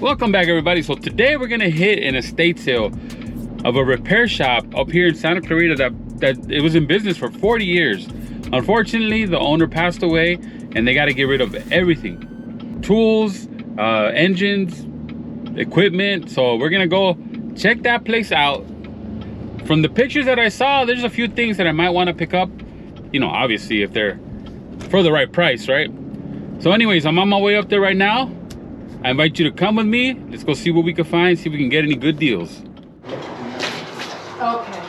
Welcome back, everybody. So today we're gonna hit an estate sale of a repair shop up here in Santa Clarita that it was in business for 40 years. Unfortunately, the owner passed away and they got to get rid of everything, tools, engines, equipment. So we're gonna go check that place out. From the pictures that I saw, there's a few things that I might want to pick up, you know, obviously if they're for the right price, right? So anyways, I'm on my way up there right now. I invite you to come with me. Let's go see what we can find, see if we can get any good deals. Okay.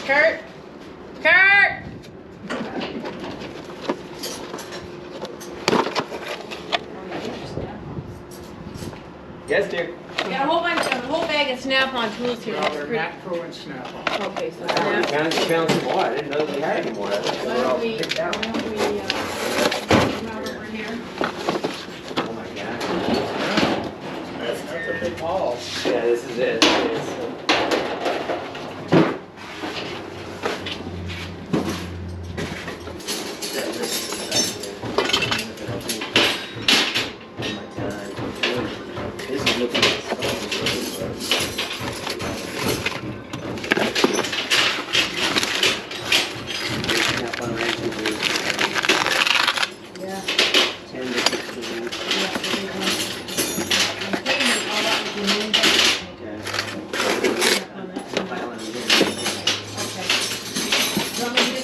Kurt? Kurt! Yes, dear. We got a whole bag of Snap-on tools here. No, they're Matco and Snap-on. Okay, so I Snap. found some more. I didn't know that we had any more. Why don't we come over here? Oh my god. That's a big haul. Yeah, this is it.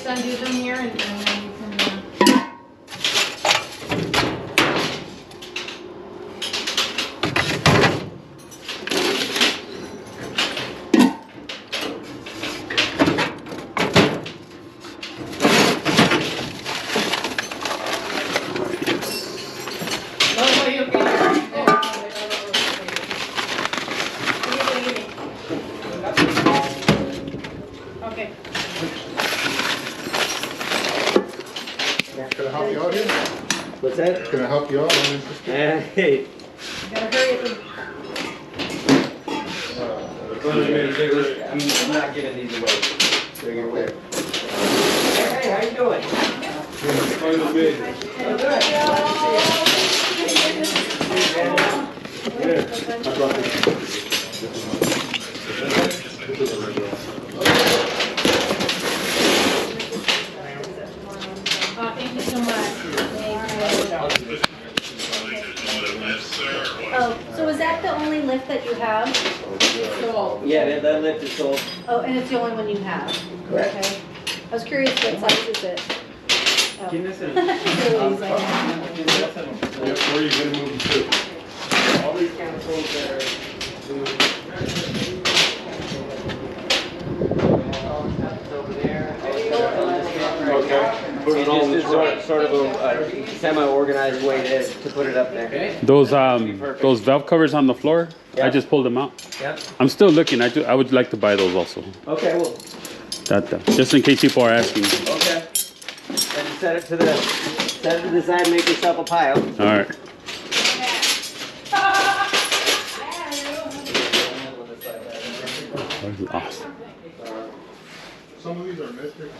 Undo them here and then you can okay. Can I help you out here? What's that? Can I help you out? I'm interested. Hey. You gotta hurry up. I'm not giving these away. Take it away. Hey, how you doing? I brought this. Thank you so much. Oh, so is that the only lift that you have? Yeah, that lift is sold. Oh, and it's the only one you have? Correct. Okay. I was curious what size is it? Oh. Give this Really, he's like, Yep, where are you gonna move them to? all these chemicals that are over there. Okay. It's just sort of a semi-organized way to put it up there. Those valve covers on the floor, Yeah. I just pulled them out. Yep. I'm still looking. I would like to buy those also. Okay, well, Just in case people are asking. okay. And set it to the side, make yourself a pile. All right. Awesome. Some of these are mystic.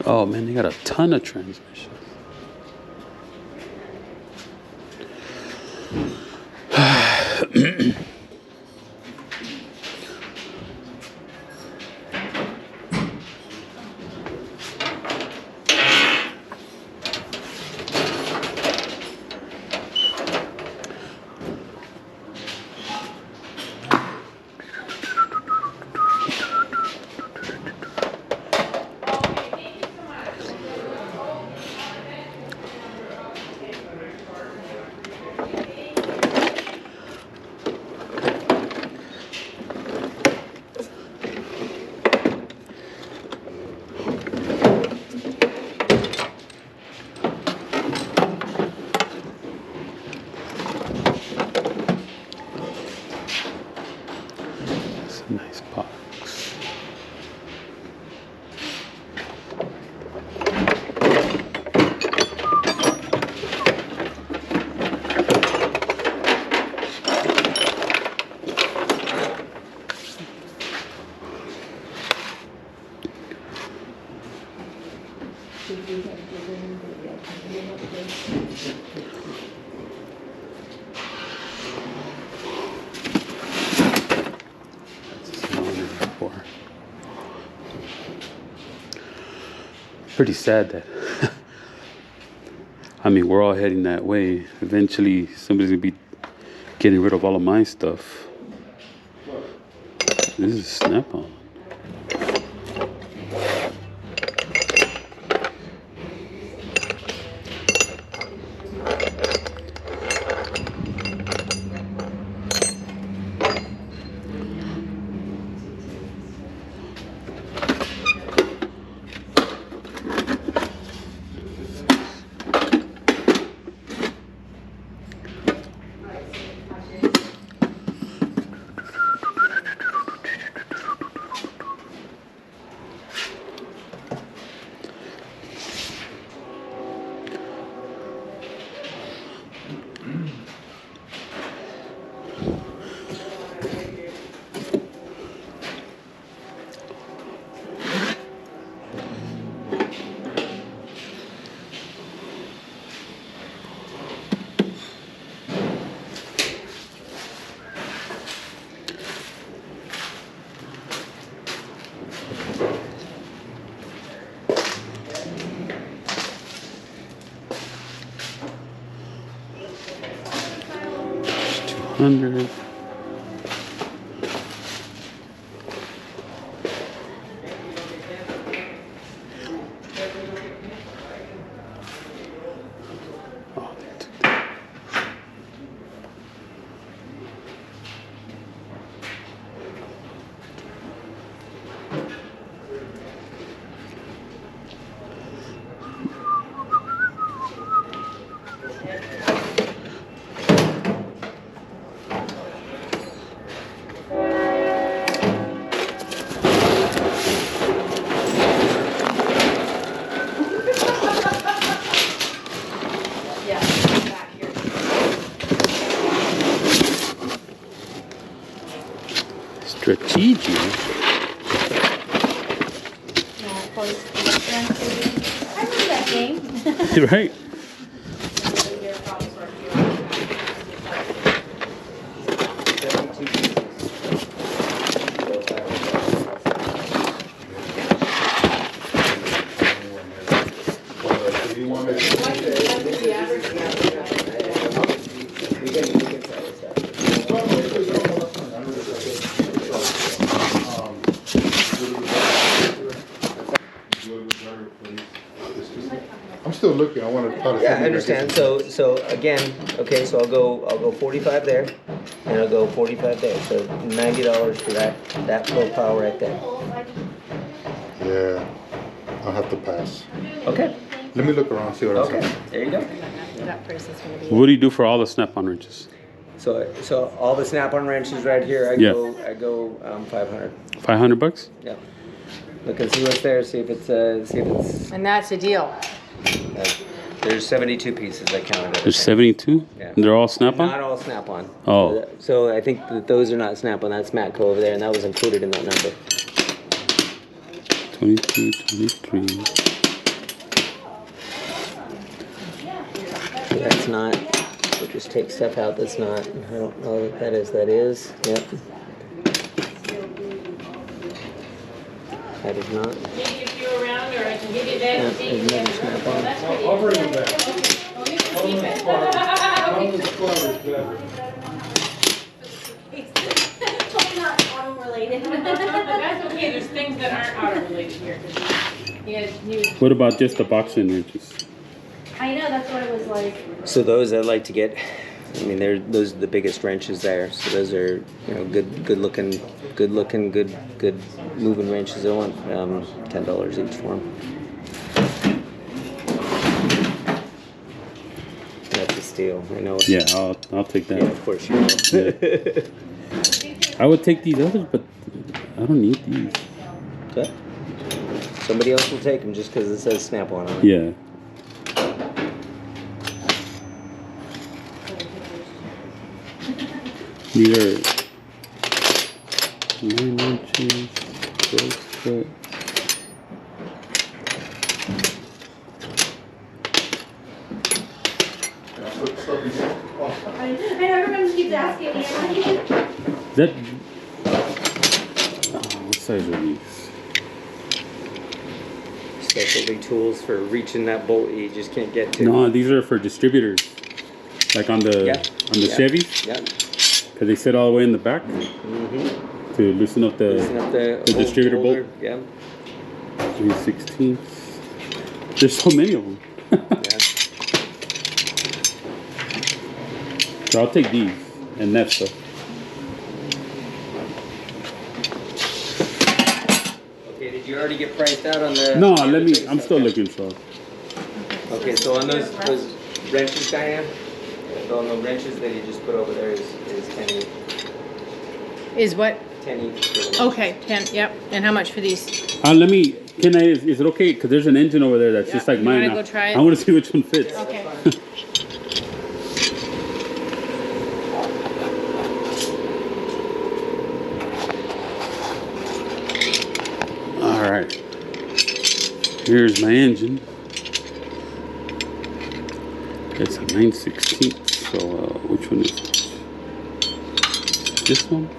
Oh man, they got a ton of transmissions. pretty sad that I mean we're all heading that way. Eventually somebody's gonna be getting rid of all of my stuff. This is Snap-on. $100. Oh, they took that. Yeah, back here. Strategic. I remember that game. Right? I'm still looking, I wanna try to. Yeah, I understand. So again, okay, so I'll go 45 there, and I'll go 45 there. So $90 for that profile right there. Yeah, I'll have to pass. Okay. Let me look around, see what else. Okay. There you go. That price is gonna be. What do you do for all the Snap-on wrenches? So all the snap-on wrenches right here, I Yeah. go 500. $500? Yeah. Look and see what's there. See if it's And that's a deal. There's 72 pieces I counted. There's 72? Yeah. They're all Snap-on? Not all snap-on. Oh. So I think that those are not snap-on. That's Matco over there, and that was included in that number. 22, 23. So that's not. We'll just take stuff out that's not. I don't know what that is. That is. Yep. That is not. Can I give you around, or I can give you Yeah, that? there's another snap-on. That's pretty. I'll bring them back. Well, you can keep it. Totally not auto related. That's okay, there's things that aren't auto-related here. You guys knew. What about just the boxing wrenches? I know, that's what it was like. So those I like to get. I mean, those are the biggest wrenches there. So those are good looking, good moving wrenches. I want $10 each for them. That's a steal. I know. Yeah, I'll take that. Yeah, of course you will. I would take these others, but I don't need these. Okay. Somebody else will take them just because it says Snap-on on it. Yeah. These are 9 inches, close cut. I know everyone keeps asking me. That. What size are these? specialty tools for reaching that bolt you just can't get to. No, these are for distributors, like on the Yeah. Chevys, Yeah. because they sit all the way in the back to loosen up the Loosen up the distributor holder. bolt. Yeah. 3/16. There's so many of them. Yeah. So I'll take these and that stuff. Okay, did you already get priced out on the... No, on the let me. things? I'm still Okay. looking. So Okay, so on those wrenches, Diane, so on the wrenches that you just put over there is 10 each. Is what? 10 each. for the wrenches. Okay, 10, yep. And how much for these? let me. Can I? Is it okay? Because there's an engine over there that's just like You mine. wanna now. go try it? I want to see which one fits. Okay. All right. Here's my engine. It's a 9/16. So which one is it? This one.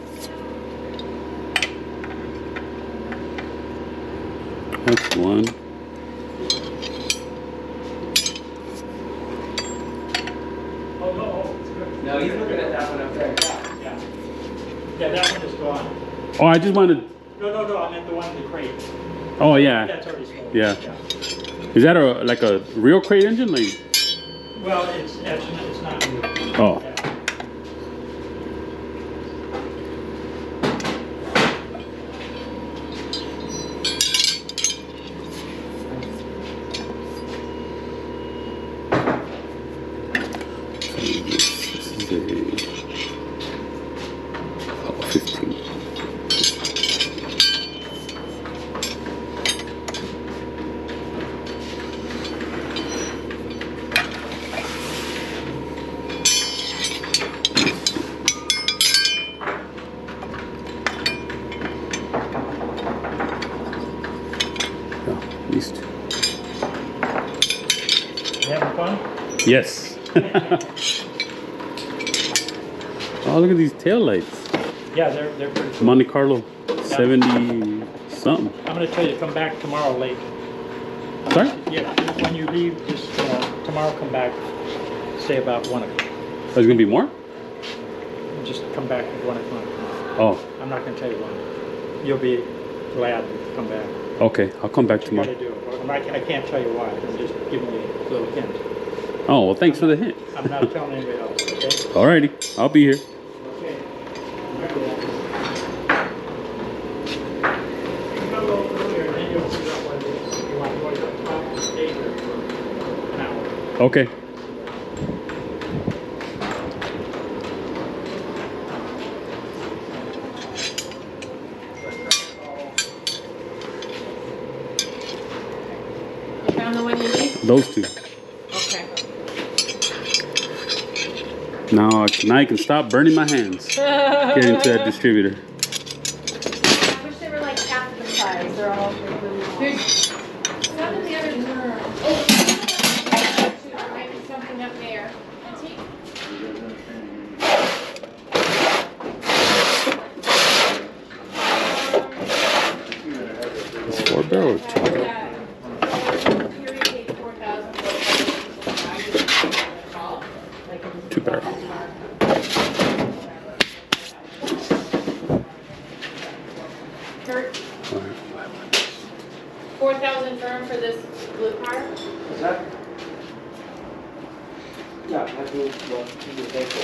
That's one. No, he's looking at that one up there. Yeah, that one is gone. Oh, I just wanted. No, I meant the one in the crate. Oh yeah. That's already sold. Yeah. Is that like a real crate engine? Like. Well, it's not new. Oh. Yeah. This is a 15. These two. You having fun? Yes. Oh, look at these tail lights. Yeah, they're pretty cool. Monte Carlo 70 something. I'm going to tell you to come back tomorrow late. Sorry? Yeah, when you leave, just tomorrow come back, say about 1 o'clock. There's gonna be more? Just come back at 1 o'clock. Oh, I'm not going to tell you when. You'll be glad to come back. okay. I'll come back You got to tomorrow. do it. I can't tell you why. I'm just giving you a little hint. Oh, well, thanks for the hint. I'm not telling anybody else, okay? Alrighty, I'll be here. Okay. Remember that. You can go a little earlier, and then you'll figure out what it is. You want to go to the top and stay there for an hour. Okay. You found the one you need? Those two. Okay. Now I can stop burning my hands. Get into that distributor. I wish they were like half the size. They're all really long. There's some of the other there might be something up there. It's 4-barrel or 2-barrel? Yeah. 2-barrel. Kurt, Alright. 4,000 firm for this blue car? Is that? Yeah, that's what you pay for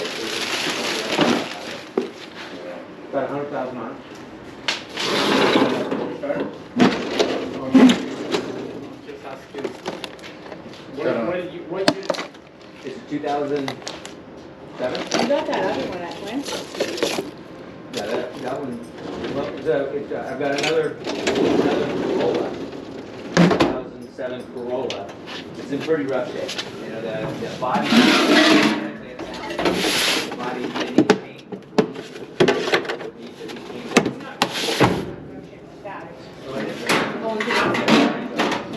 it. About 100,000 on it. Just ask you. What you, It's 2007? You got that other one at Wednesday. Yeah, that one. Well, I've got another Corolla. 2007 Corolla. It's in pretty rough shape. You know, the body. The body they need to paint. Needs to be cleaned up.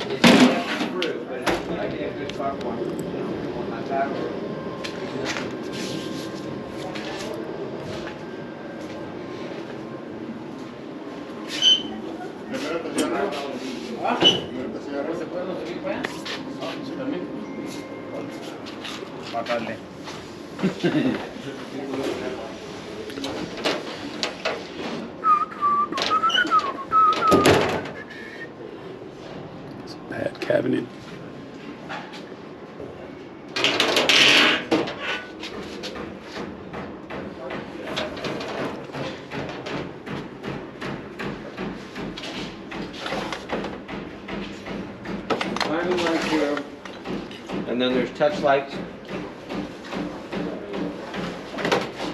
It's through, but I get a good car for it, on my back or. Pátale. It's a bad cabinet. Climbing light here, and then there's touch lights.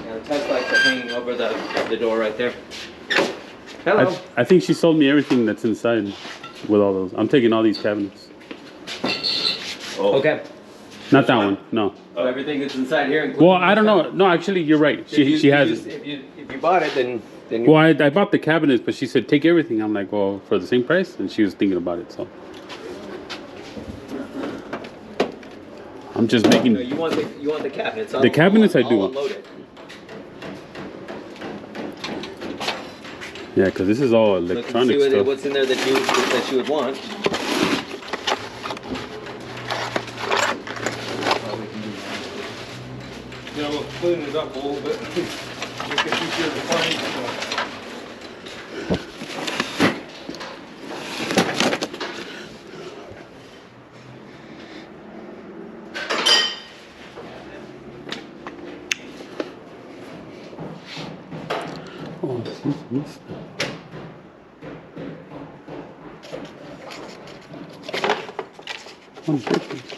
And the touch lights are hanging over the door right there. Hello. I think she sold me everything that's inside with all those. I'm taking all these cabinets. Okay. Not that one, no. So everything that's inside here, including. Well, I don't know. No, actually, you're right. She has it. If you bought it, then you. Well, I bought the cabinets, but she said take everything. I'm like, well, for the same price, and she was thinking about it, so. I'm just making. No, you want the cabinets. The cabinets I do I'll want. unload it. Yeah, because this is all Look and electronic see stuff. what's in there that you would want. Yeah, we'll clean it up a little bit. Make it easier to find. Oh, this. Oh, perfect.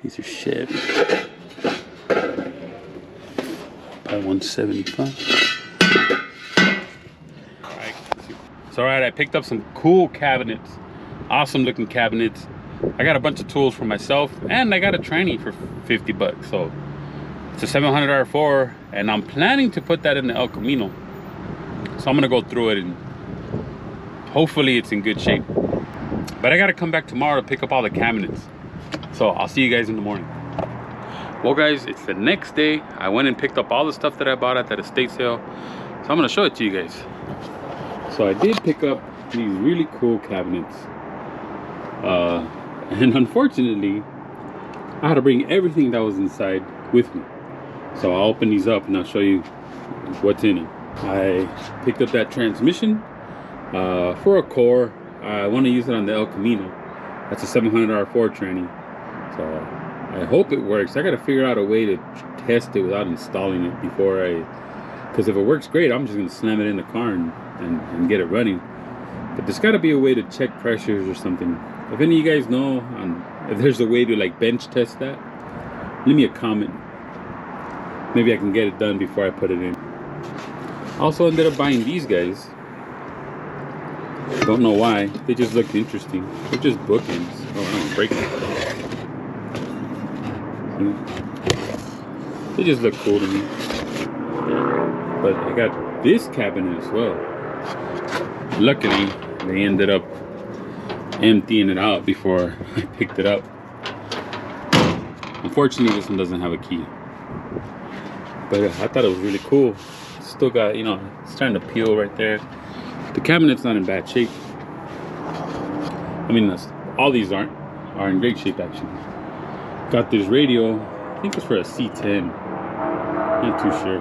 These are Chevy. By 175. Alright. It's alright, I picked up some cool cabinets. Awesome looking cabinets. I got a bunch of tools for myself and I got a tranny for 50 bucks. So it's a 700 R4 and I'm planning to put that in the El Camino. So I'm gonna go through it and hopefully it's in good shape. But I gotta come back tomorrow to pick up all the cabinets. So I'll see you guys in the morning. Well guys, it's the next day. I went and picked up all the stuff that I bought at that estate sale. So I'm gonna show it to you guys. So I did pick up these really cool cabinets. And unfortunately, I had to bring everything that was inside with me. So I'll open these up and I'll show you what's in it. I picked up that transmission for a core. I want to use it on the El Camino. That's a 700 R4 tranny. So I hope it works. I got to figure out a way to test it without installing it before because if it works great, I'm just going to slam it in the car and get it running. But there's got to be a way to check pressures or something. If any of you guys know if there's a way to like bench test that, leave me a comment. Maybe I can get it done before I put it in. Also ended up buying these guys. Don't know why. They just looked interesting. They're just bookends. Oh, I don't break them. They just look cool to me. But I got this cabinet as well. Luckily, they ended up emptying it out before I picked it up. Unfortunately, this one doesn't have a key. But I thought it was really cool. Still got, you know, it's starting to peel right there. The cabinet's not in bad shape. I mean, all these are in great shape actually. Got this radio. I think it's for a C10. Not too sure.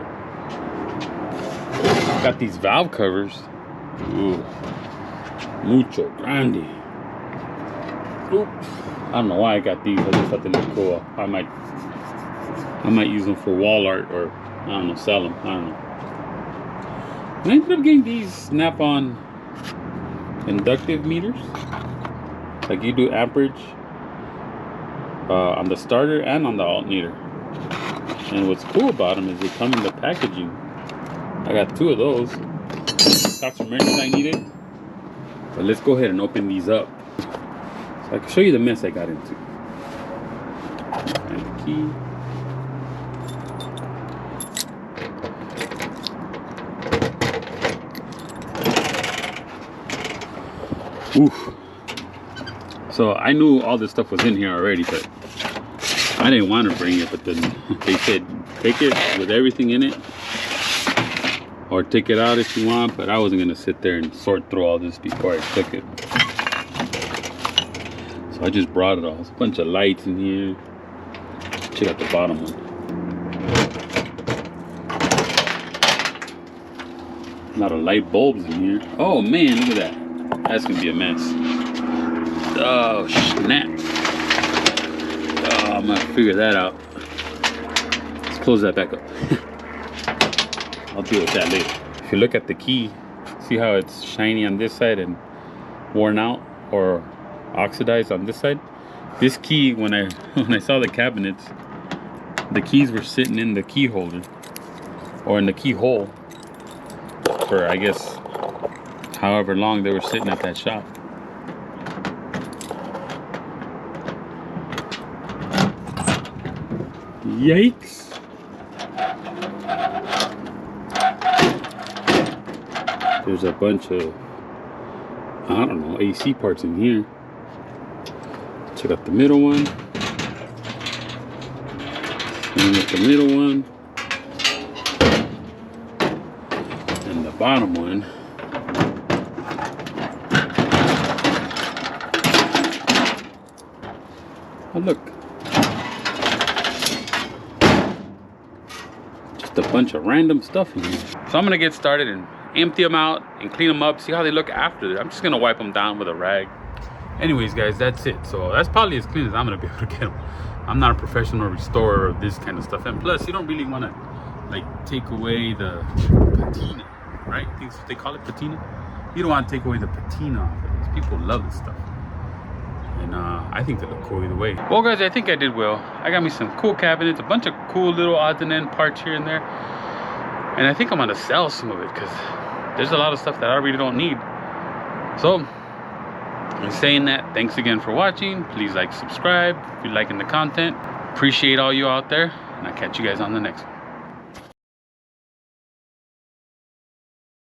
Got these valve covers. Ooh, mucho grande. Oop. I don't know why I got these. I just thought they looked cool. I might use them for wall art or I don't know, sell them. I don't know. I ended up getting these snap-on inductive meters. Like you do amperage on the starter and on the alternator. And what's cool about them is they come in the packaging. I got 2 of those. Got some wrenches I needed. But let's go ahead and open these up. So I can show you the mess I got into. And the key. Oof. So I knew all this stuff was in here already, but I didn't want to bring it. But then they said take it with everything in it, or take it out if you want. But I wasn't gonna sit there and sort through all this before I took it. So I just brought it all. There's a bunch of lights in here. Check out the bottom one. A lot of light bulbs in here. Oh man, look at that. That's gonna be a mess. Oh snap. Oh, I'm gonna figure that out. Let's close that back up. I'll deal with that later. If you look at the key, see how it's shiny on this side and worn out or oxidized on this side? This key, when I saw the cabinets, the keys were sitting in the key holder or in the keyhole for, I guess, however long they were sitting at that shop. Yikes. There's a bunch of, I don't know, AC parts in here. Check out the middle one. And with the middle one. And the bottom one. Oh look. Just a bunch of random stuff in here. So I'm gonna get started and empty them out and clean them up, see how they look after. I'm just gonna wipe them down with a rag. Anyways guys, that's it. So that's probably as clean as I'm gonna be able to get them. I'm not a professional restorer of this kind of stuff, and plus you don't really want to like take away the patina, right? I think that's what they call it, patina. You don't want to take away the patina off of this. People love this stuff, and I think they look cool either way. Well guys, I think I did well. I got me some cool cabinets, a bunch of cool little odds and end parts here and there, and I think I'm gonna sell some of it because there's a lot of stuff that I really don't need. So in saying that, thanks again for watching. Please like, subscribe if you're liking the content. Appreciate all you out there, and I'll catch you guys on the next one.